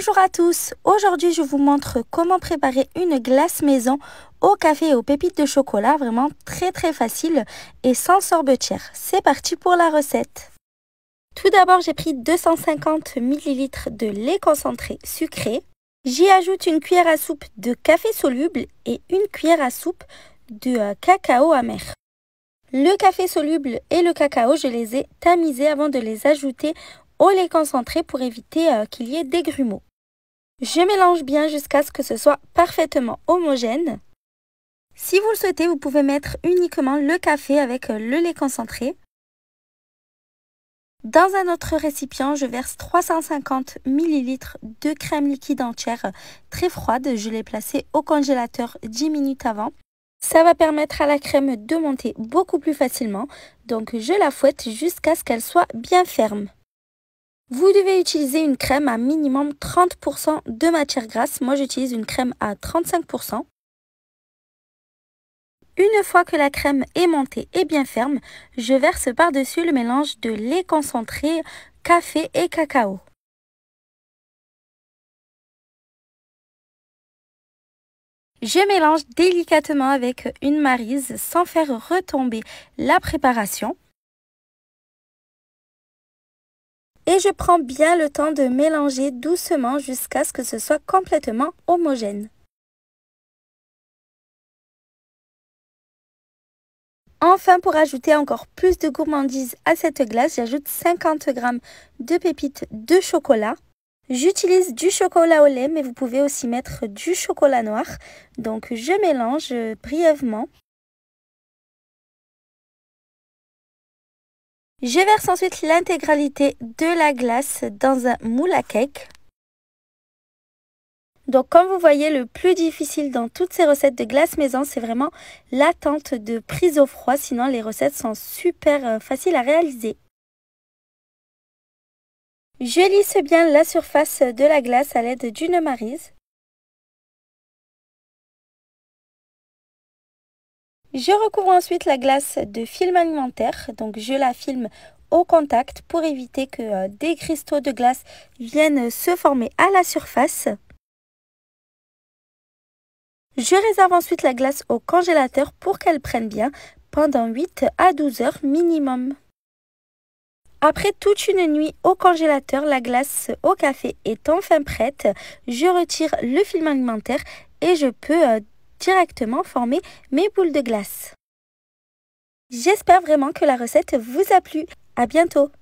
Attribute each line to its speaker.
Speaker 1: Bonjour à tous, aujourd'hui je vous montre comment préparer une glace maison au café et aux pépites de chocolat, vraiment très facile et sans sorbetière. C'est parti pour la recette. Tout d'abord j'ai pris 250 ml de lait concentré sucré. J'y ajoute une cuillère à soupe de café soluble et une cuillère à soupe de cacao amer. Le café soluble et le cacao, je les ai tamisés avant de les ajouter au lait concentré pour éviter qu'il y ait des grumeaux. Je mélange bien jusqu'à ce que ce soit parfaitement homogène. Si vous le souhaitez, vous pouvez mettre uniquement le café avec le lait concentré. Dans un autre récipient, je verse 350 ml de crème liquide entière très froide. Je l'ai placée au congélateur 10 minutes avant. Ça va permettre à la crème de monter beaucoup plus facilement. Donc je la fouette jusqu'à ce qu'elle soit bien ferme. Vous devez utiliser une crème à minimum 30% de matière grasse. Moi, j'utilise une crème à 35%. Une fois que la crème est montée et bien ferme, je verse par-dessus le mélange de lait concentré, café et cacao. Je mélange délicatement avec une maryse sans faire retomber la préparation. Et je prends bien le temps de mélanger doucement jusqu'à ce que ce soit complètement homogène. Enfin, pour ajouter encore plus de gourmandise à cette glace, j'ajoute 50 g de pépites de chocolat. J'utilise du chocolat au lait, mais vous pouvez aussi mettre du chocolat noir. Donc, je mélange brièvement. Je verse ensuite l'intégralité de la glace dans un moule à cake. Donc comme vous voyez, le plus difficile dans toutes ces recettes de glace maison, c'est vraiment l'attente de prise au froid. Sinon, les recettes sont super faciles à réaliser. Je lisse bien la surface de la glace à l'aide d'une maryse. Je recouvre ensuite la glace de film alimentaire, donc je la filme au contact pour éviter que des cristaux de glace viennent se former à la surface. Je réserve ensuite la glace au congélateur pour qu'elle prenne bien pendant 8 à 12 heures minimum. Après toute une nuit au congélateur, la glace au café est enfin prête. Je retire le film alimentaire et je peux directement former mes boules de glace. J'espère vraiment que la recette vous a plu. À bientôt!